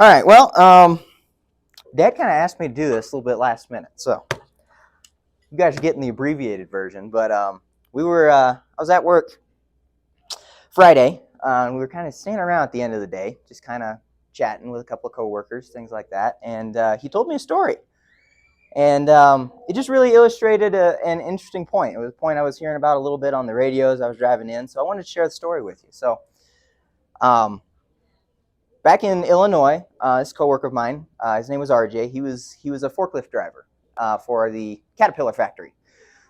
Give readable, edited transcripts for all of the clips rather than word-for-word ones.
All right, well, Dad kind of asked me to do this a little bit last minute, so you guys are getting the abbreviated version. But I was at work Friday, and we were kind of standing around at the end of the day, just kind of chatting with a couple of coworkers, things like that. And he told me a story, and it just really illustrated an interesting point. It was a point I was hearing about a little bit on the radio as I was driving in, so I wanted to share the story with you. So, back in Illinois, this coworker of mine, his name was RJ. He was a forklift driver for the Caterpillar factory.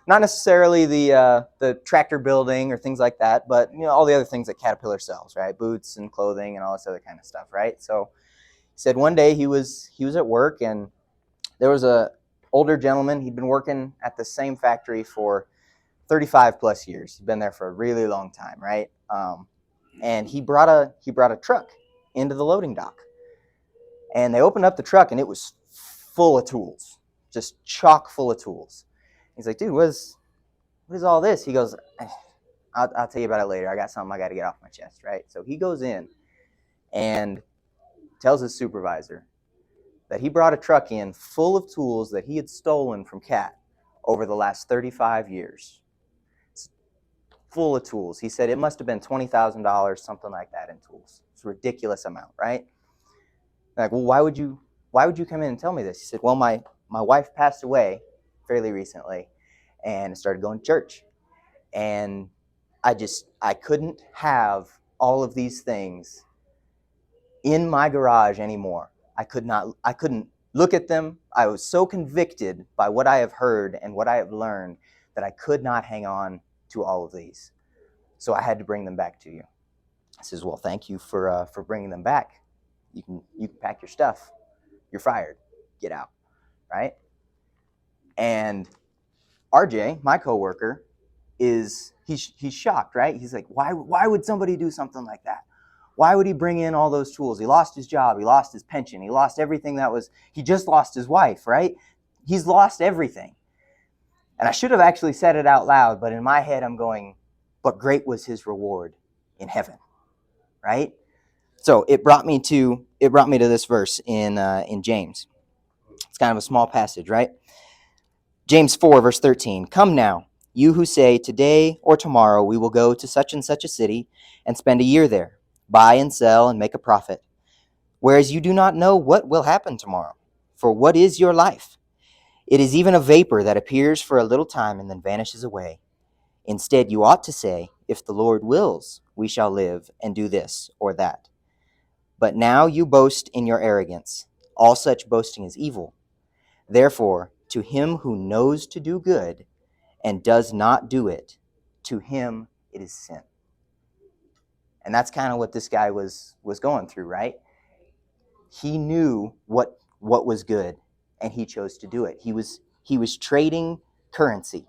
Not necessarily the tractor building or things like that, but all the other things that Caterpillar sells, right? Boots and clothing and all this other kind of stuff, right? So he said one day he was at work, and there was a older gentleman. He'd been working at the same factory for 35 plus years. He'd been there for a really long time, right? And he brought a truck into the loading dock, and they opened up the truck, and it was full of tools, just chock full of tools. He's like, dude, what is all this? He goes, I'll tell you about it later. I got something I got to get off my chest, right? So he goes in and tells his supervisor that he brought a truck in full of tools that he had stolen from Cat over the last 35 years. It's full of tools. He said it must have been $20,000, something like that, in tools. It's a ridiculous amount, right? Like, well, why would you come in and tell me this? He said, well, my wife passed away fairly recently, and I started going to church, and I couldn't have all of these things in my garage anymore. I couldn't look at them. I was so convicted by what I have heard and what I have learned that I could not hang on to all of these. So I had to bring them back to you. I says, well, thank you for bringing them back. You can pack your stuff. You're fired. Get out, right? And RJ, my coworker, he's shocked, right? He's like, why would somebody do something like that? Why would he bring in all those tools? He lost his job. He lost his pension. He lost everything he just lost his wife, right? He's lost everything. And I should have actually said it out loud, but in my head I'm going, but great was his reward in heaven, right? So it brought me to this verse in James. It's kind of a small passage, right? James 4, verse 13. Come now, you who say, today or tomorrow we will go to such and such a city and spend a year there, buy and sell and make a profit. Whereas you do not know what will happen tomorrow. For what is your life? It is even a vapor that appears for a little time and then vanishes away. Instead, you ought to say, if the Lord wills, we shall live and do this or that. But now you boast in your arrogance. All such boasting is evil. Therefore, to him who knows to do good and does not do it, to him it is sin. And that's kind of what this guy was going through, right? He knew what was good, and he chose to do it. He was trading currency.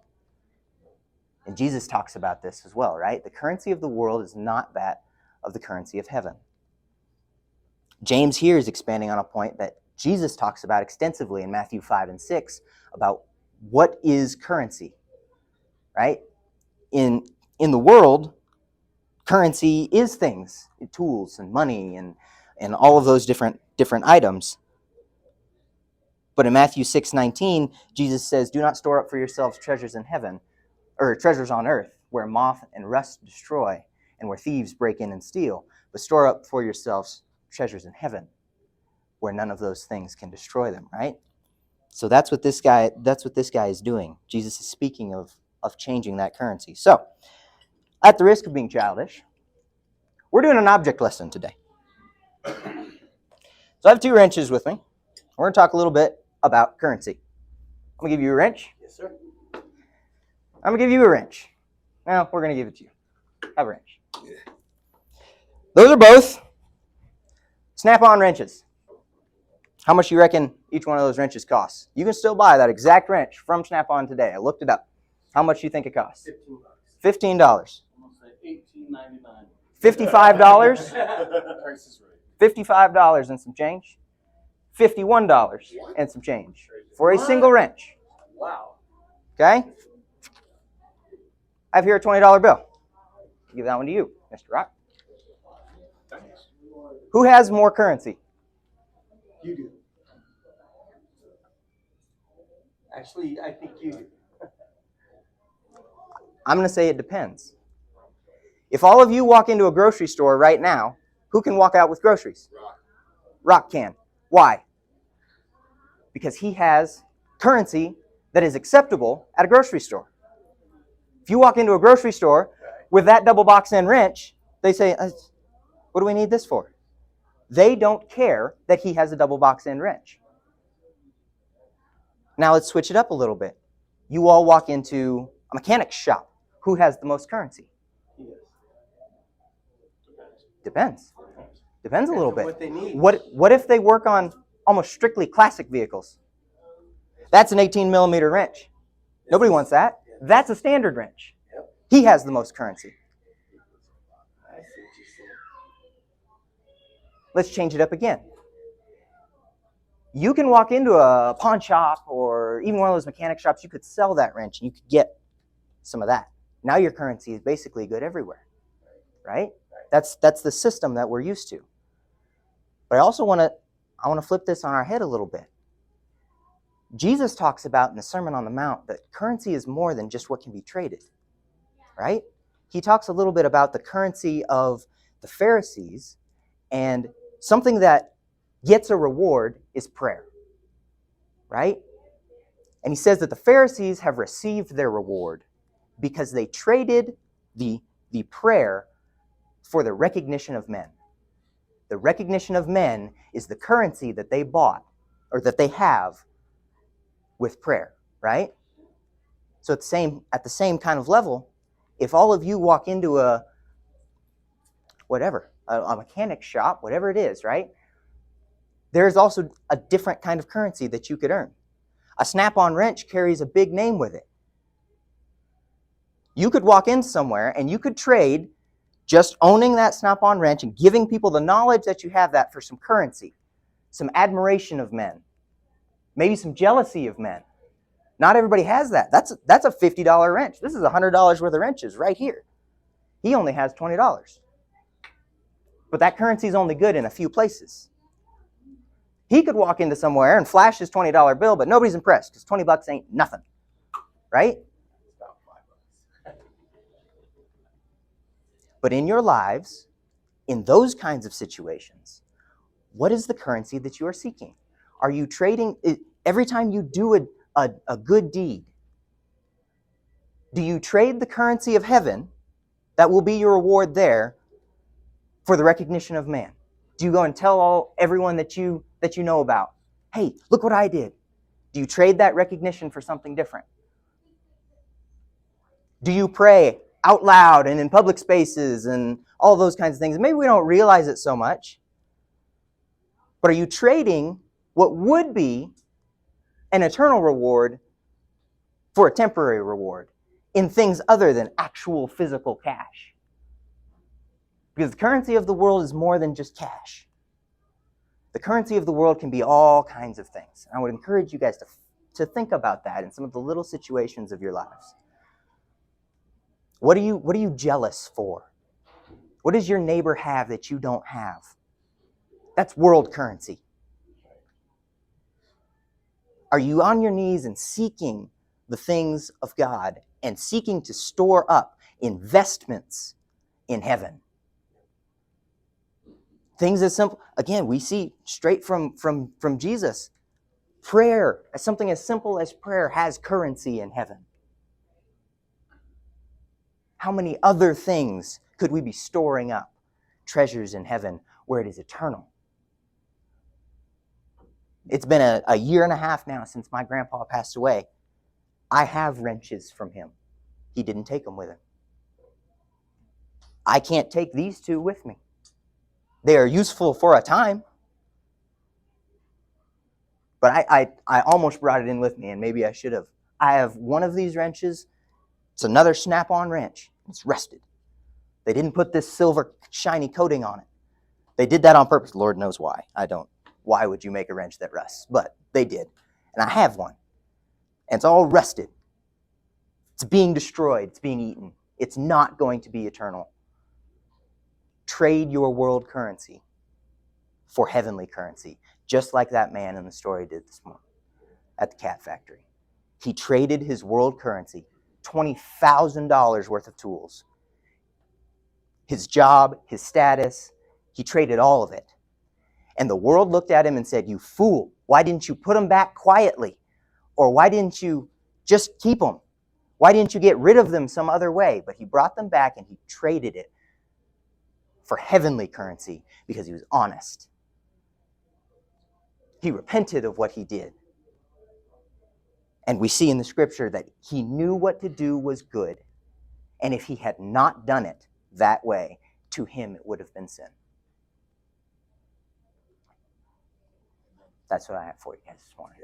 And Jesus talks about this as well, right? The currency of the world is not that of the currency of heaven. James here is expanding on a point that Jesus talks about extensively in Matthew 5 and 6 about what is currency, right? In the world, currency is things, tools and money and all of those different items. But in Matthew 6:19, Jesus says, do not store up for yourselves treasures in heaven, or treasures on earth, where moth and rust destroy and where thieves break in and steal, but store up for yourselves treasures in heaven, where none of those things can destroy them, right? So that's what this guy is doing. Jesus is speaking of changing that currency. So, at the risk of being childish, we're doing an object lesson today. So I have 2 wrenches with me. We're going to talk a little bit about currency. I'm going to give you a wrench. Yes, sir. I'm going to give you a wrench. Now, we're going to give it to you. Have a wrench. Yeah. Those are both Snap-on wrenches. How much do you reckon each one of those wrenches costs? You can still buy that exact wrench from Snap-on today. I looked it up. How much do you think it costs? $15. $15. I'm going to say $18.99. $55? Price is right. $55 and some change. $51 and some change for a single wrench. Wow. Okay? I have here a $20 bill. I'll give that one to you, Mr. Rock. Who has more currency? You do. Actually, I think you do. I'm going to say it depends. If all of you walk into a grocery store right now, who can walk out with groceries? Rock can. Why? Because he has currency that is acceptable at a grocery store. If you walk into a grocery store with that double box end wrench, they say, what do we need this for? They don't care that he has a double box end wrench. Now let's switch it up a little bit. You all walk into a mechanic's shop. Who has the most currency? Yes. Depends. Depends a little bit. What they need. What if they work on almost strictly classic vehicles? That's an 18 millimeter wrench. Nobody wants that. That's a standard wrench. Yep. He has the most currency. I see what you're saying. Let's change it up again. You can walk into a pawn shop or even one of those mechanic shops. You could sell that wrench and you could get some of that. Now your currency is basically good everywhere, right? That's the system that we're used to. But I want to flip this on our head a little bit. Jesus talks about in the Sermon on the Mount that currency is more than just what can be traded, right? He talks a little bit about the currency of the Pharisees, and something that gets a reward is prayer, right? And he says that the Pharisees have received their reward because they traded the prayer for the recognition of men. The recognition of men is the currency that they bought or that they have with prayer, right? So at the same kind of level, if all of you walk into a mechanic shop, whatever it is, right? There's also a different kind of currency that you could earn. A snap-on wrench carries a big name with it. You could walk in somewhere and you could trade just owning that snap-on wrench and giving people the knowledge that you have that for some currency, some admiration of men, maybe some jealousy of men. Not everybody has that. That's a $50 wrench. This is $100 worth of wrenches right here. He only has $20. But that currency is only good in a few places. He could walk into somewhere and flash his $20 bill, but nobody's impressed because $20 ain't nothing, right? But in your lives, in those kinds of situations, what is the currency that you are seeking? Are you trading, every time you do a good deed, do you trade the currency of heaven that will be your reward there for the recognition of man? Do you go and tell everyone that you know about, hey, look what I did? Do you trade that recognition for something different? Do you pray out loud and in public spaces and all those kinds of things? Maybe we don't realize it so much. But are you trading what would be an eternal reward for a temporary reward in things other than actual physical cash? Because the currency of the world is more than just cash. The currency of the world can be all kinds of things. And I would encourage you guys to think about that in some of the little situations of your lives. What are you jealous for? What does your neighbor have that you don't have? That's world currency. Are you on your knees and seeking the things of God and seeking to store up investments in heaven? Things as simple, again, we see straight from Jesus. Prayer, something as simple as prayer, has currency in heaven. How many other things could we be storing up? Treasures in heaven where it is eternal. It's been a year and a half now since my grandpa passed away. I have wrenches from him. He didn't take them with him. I can't take these two with me. They are useful for a time. But I almost brought it in with me, and maybe I should have. I have one of these wrenches. It's another snap-on wrench. It's rusted. They didn't put this silver shiny coating on it. They did that on purpose. Lord knows why. Why would you make a wrench that rusts? But they did. And I have one. And it's all rusted. It's being destroyed. It's being eaten. It's not going to be eternal. Trade your world currency for heavenly currency, just like that man in the story did this morning at the cat factory. He traded his world currency, $20,000 worth of tools, his job, his status. He traded all of it. And the world looked at him and said, "You fool, why didn't you put them back quietly? Or why didn't you just keep them? Why didn't you get rid of them some other way?" But he brought them back and he traded it for heavenly currency because he was honest. He repented of what he did. And we see in the scripture that he knew what to do was good. And if he had not done it that way, to him it would have been sin. That's what I have for you guys this morning.